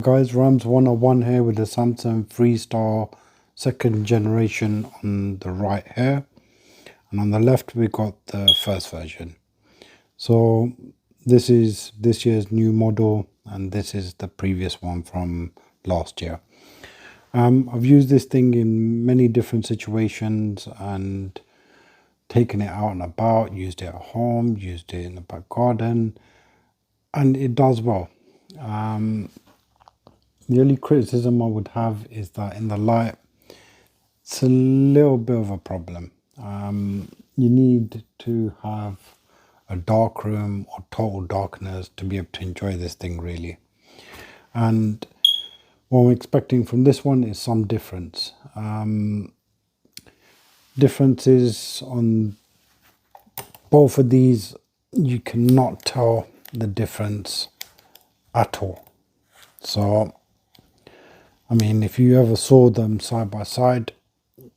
Guys, Rams 101 here with the Samsung Freestyle second generation on the right here, and on the left we got the first version. So this is this year's new model and this is the previous one from last year. I've used this thing in many different situations and taken it out and about, used it at home, used it in the back garden, and it does well. The only criticism I would have is that in the light, it's a little bit of a problem. You need to have a dark room or total darkness to be able to enjoy this thing really. And what I'm expecting from this one is some difference. Differences on both of these, you cannot tell the difference at all. So I mean, if you ever saw them side by side,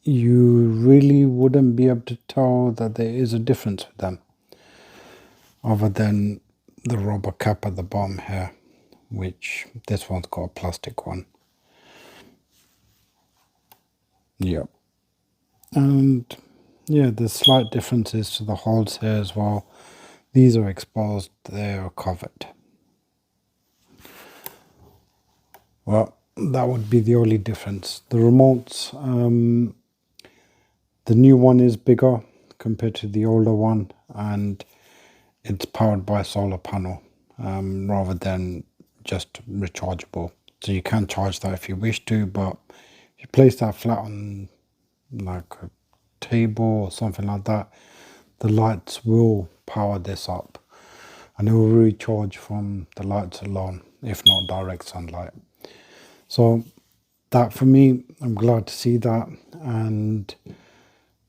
you really wouldn't be able to tell that there is a difference with them, other than the rubber cap at the bottom here, which this one's got a plastic one. Yep. And yeah, there's slight differences to the holes here as well. These are exposed, they are covered. Well, that would be the only difference. The remotes, the new one is bigger compared to the older one, and it's powered by a solar panel rather than just rechargeable. So you can charge that if you wish to, but if you place that flat on like a table or something like that, the lights will power this up and it will recharge from the lights alone, if not direct sunlight. So that for me, I'm glad to see that, and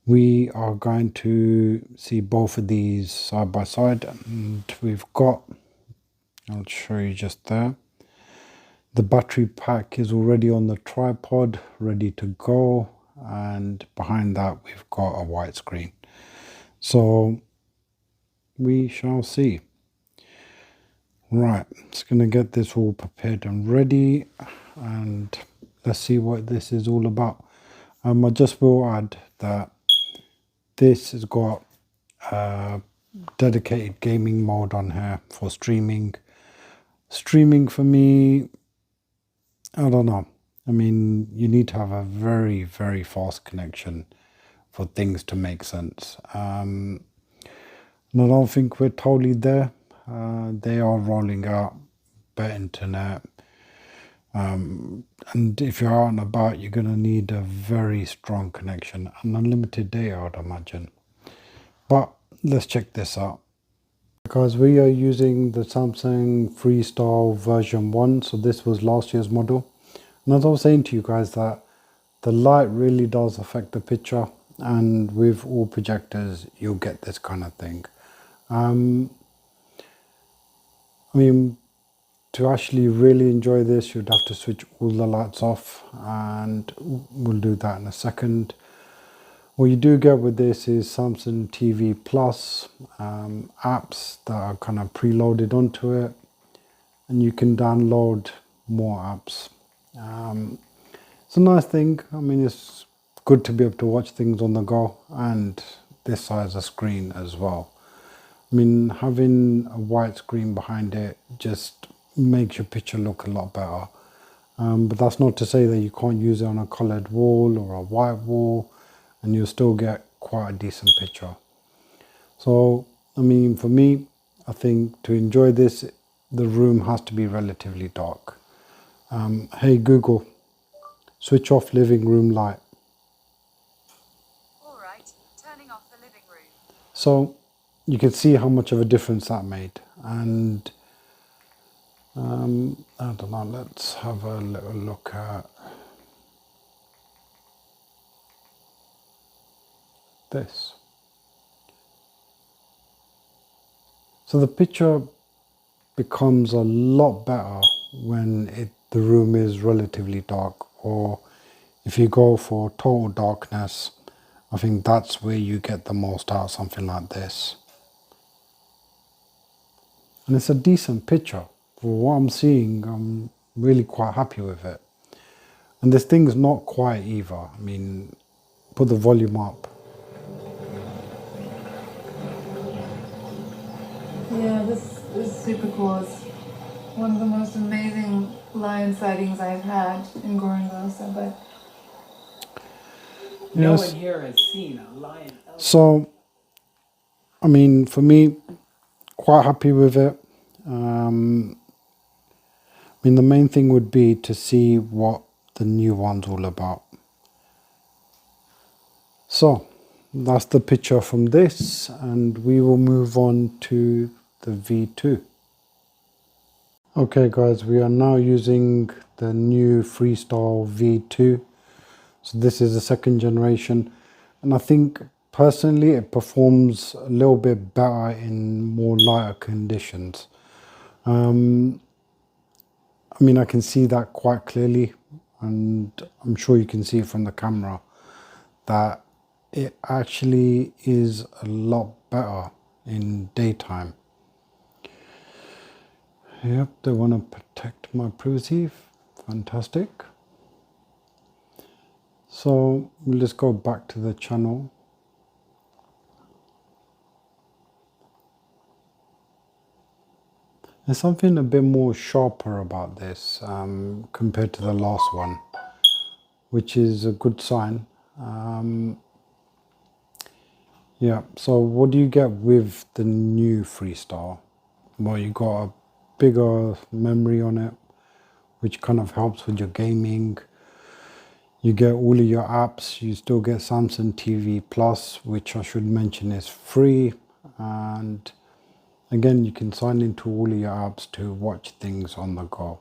we are going to see both of these side by side, and we've got, I'll show you just there, the battery pack is already on the tripod ready to go, and behind that we've got a white screen. So we shall see. Right, just going to get this all prepared and ready, and let's see what this is all about. I just will add that this has got a dedicated gaming mode on here for streaming. Streaming for me, I don't know. I mean, you need to have a very, very fast connection for things to make sense. And I don't think we're totally there. They are rolling out better internet. And if you're out and about, you're going to need a very strong connection and unlimited data, I'd imagine. But let's check this out. Because we are using the Samsung Freestyle version 1, so this was last year's model. And as I was saying to you guys, that the light really does affect the picture, and with all projectors you'll get this kind of thing. I mean, to actually really enjoy this, you'd have to switch all the lights off, and we'll do that in a second. What you do get with this is Samsung TV Plus apps that are kind of preloaded onto it, and you can download more apps. It's a nice thing. I mean, it's good to be able to watch things on the go, and this size of screen as well. I mean, having a white screen behind it just makes your picture look a lot better. But that's not to say that you can't use it on a coloured wall or a white wall, and you'll still get quite a decent picture. So, I mean, for me, I think to enjoy this, the room has to be relatively dark. Hey Google, switch off living room light. All right, turning off the living room. So you can see how much of a difference that made. And I don't know, let's have a little look at this. So the picture becomes a lot better when the room is relatively dark, or if you go for total darkness, I think that's where you get the most out of something like this. And it's a decent picture. For what I'm seeing, I'm really quite happy with it. And this thing's not quiet either. I mean, put the volume up. Yeah, this is super cool. It's one of the most amazing lion sightings I've had in Gorongosa, but No Yes. one here has seen a lion. So, I mean, for me, quite happy with it. I mean, the main thing would be to see what the new one's all about. So, that's the picture from this, and we will move on to the V2. Okay guys, we are now using the new Freestyle V2. So this is the second generation, and I think personally it performs a little bit better in more lighter conditions. I mean, I can see that quite clearly, and I'm sure you can see it from the camera that it actually is a lot better in daytime. Yep, they want to protect my privacy. Fantastic. So we'll just go back to the channel. There's something a bit more sharper about this compared to the last one, which is a good sign. Yeah, so what do you get with the new Freestyle? Well, you got a bigger memory on it, which kind of helps with your gaming. You get all of your apps. You still get Samsung TV Plus, which I should mention is free. And again, you can sign into all of your apps to watch things on the go.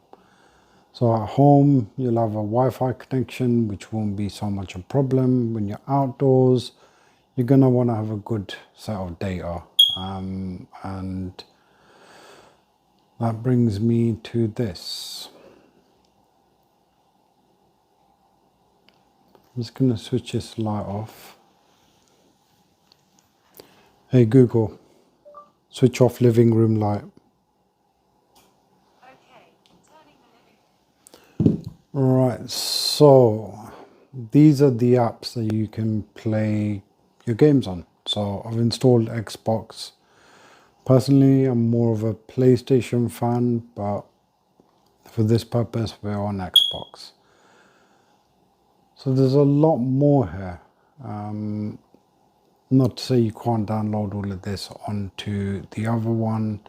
So at home, you'll have a Wi-Fi connection, which won't be so much a problem. When you're outdoors, you're going to want to have a good set of data. And that brings me to this. I'm just going to switch this light off. Hey Google, switch off living room light. Okay, turning the living room. Right, so these are the apps that you can play your games on. So I've installed Xbox. Personally, I'm more of a PlayStation fan, but for this purpose, we're on Xbox. So there's a lot more here. Not to say you can't download all of this onto the other one,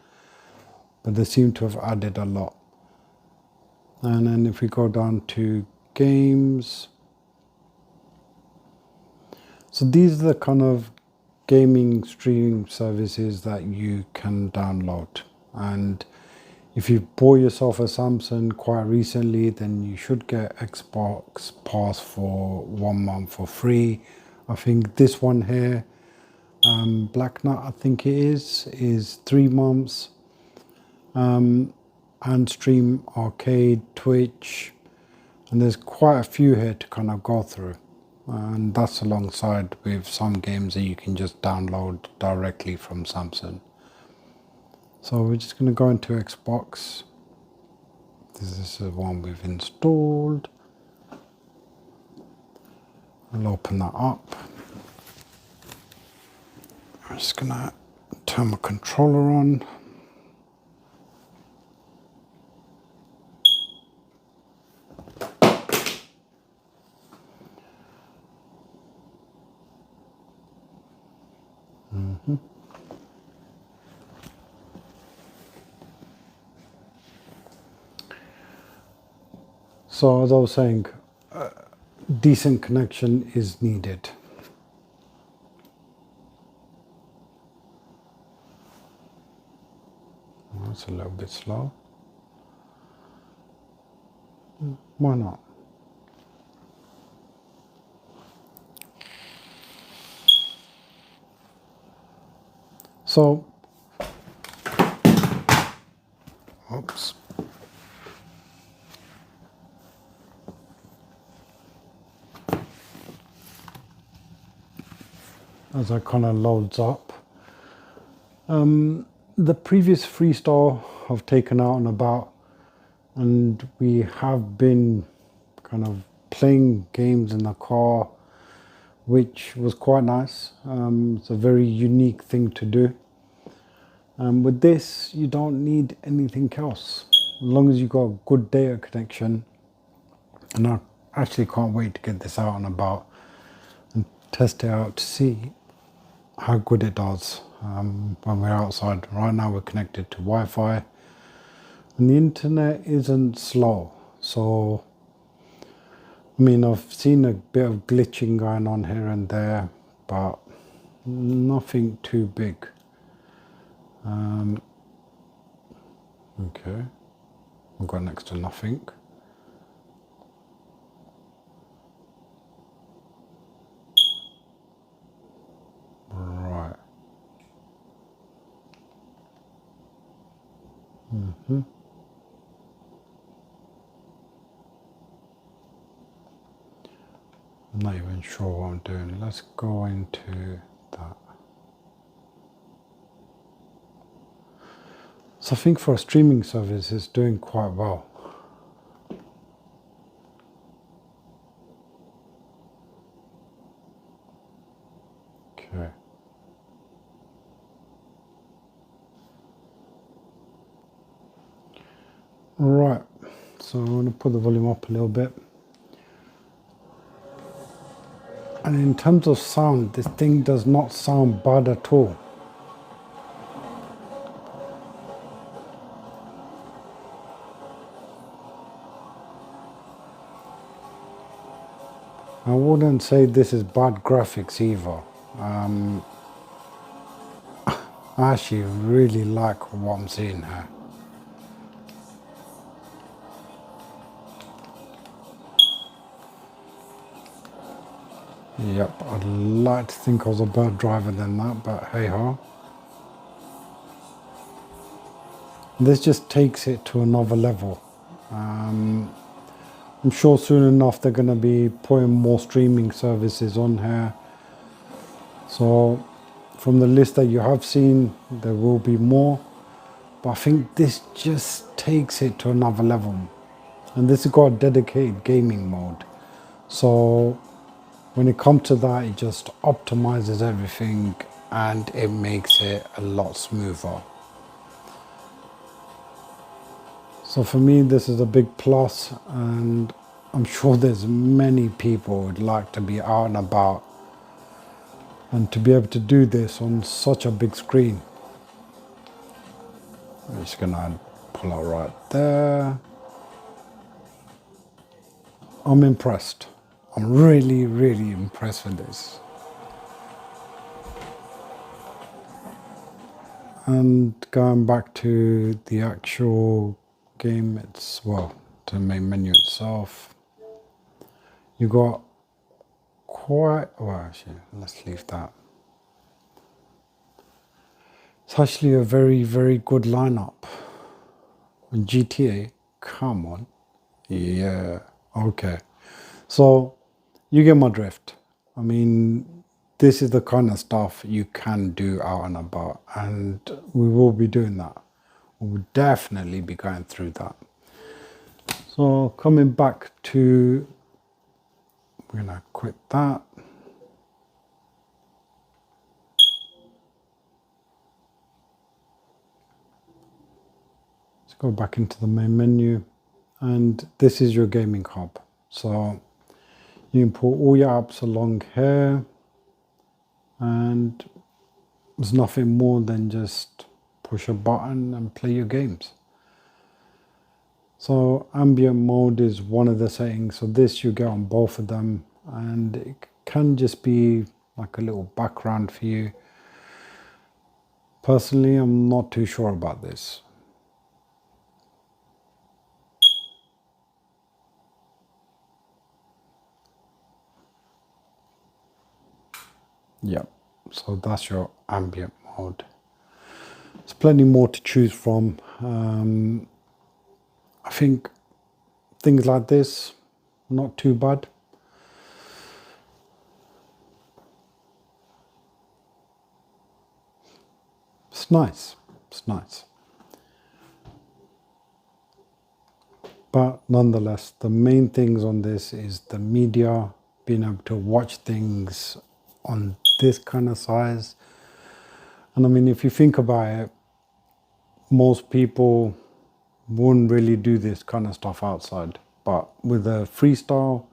but they seem to have added a lot. And then if we go down to games, so these are the kind of gaming streaming services that you can download. And if you bought yourself a Samsung quite recently, then you should get Xbox Pass for 1 month for free. I think this one here, Black Nut, I think it is 3 months. And Stream Arcade, Twitch, and there's quite a few here to kind of go through. And that's alongside with some games that you can just download directly from Samsung. So we're just going to go into Xbox. This is the one we've installed. I'll open that up. I'm just going to turn my controller on. So as I was saying, decent connection is needed. That's a little bit slow. Why not? So, oops. As it kind of loads up. The previous Freestyle I've taken out and about, and we have been kind of playing games in the car, which was quite nice. It's a very unique thing to do. With this, you don't need anything else. As long as you've got a good data connection, and I actually can't wait to get this out and about and test it out to see how good it does when we're outside. Right now we're connected to Wi-Fi and the internet isn't slow. So, I mean, I've seen a bit of glitching going on here and there, but nothing too big. Okay, I've got next to nothing. Right. I'm not even sure what I'm doing. Let's go into that. So I think for a streaming service, it's doing quite well. Okay. Right. So I'm going to put the volume up a little bit. And in terms of sound, this thing does not sound bad at all. I wouldn't say this is bad graphics either. I actually really like what I'm seeing here. Yep, I'd like to think I was a better driver than that, but hey ho. This just takes it to another level. I'm sure soon enough they're going to be putting more streaming services on here. So from the list that you have seen, there will be more. But I think this just takes it to another level. And this has got a dedicated gaming mode. So when it comes to that, it just optimizes everything and it makes it a lot smoother. So for me, this is a big plus, and I'm sure there's many people who would like to be out and about and to be able to do this on such a big screen. I'm just gonna pull out right there. I'm impressed. I'm really, really impressed with this. And going back to the actual game, well, to the main menu itself, you got well, actually, let's leave that. It's actually a very, very good lineup. GTA, come on. Yeah, okay. So, you get my drift. I mean, this is the kind of stuff you can do out and about, and we will be doing that. We'll definitely be going through that. So, coming back to, we're gonna quit that. Let's go back into the main menu, and this is your gaming hub. So, you import all your apps along here, and there's nothing more than just push a button and play your games. So ambient mode is one of the settings. So this you get on both of them, and it can just be like a little background for you. Personally, I'm not too sure about this. Yep, so that's your ambient mode. There's plenty more to choose from. I think things like this, not too bad. It's nice. It's nice. But nonetheless, the main things on this is the media, being able to watch things on this kind of size. And I mean, if you think about it, most people wouldn't really do this kind of stuff outside. But with a freestyle,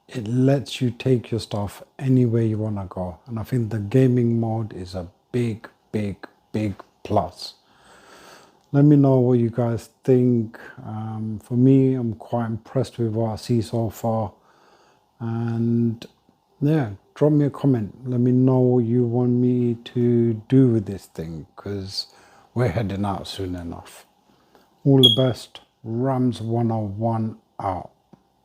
it lets you take your stuff anywhere you want to go. And I think the gaming mode is a big, big, big plus. Let me know what you guys think. For me, I'm quite impressed with what I see so far. And yeah, drop me a comment. Let me know what you want me to do with this thing, because we're heading out soon enough. All the best. Rams 101 out.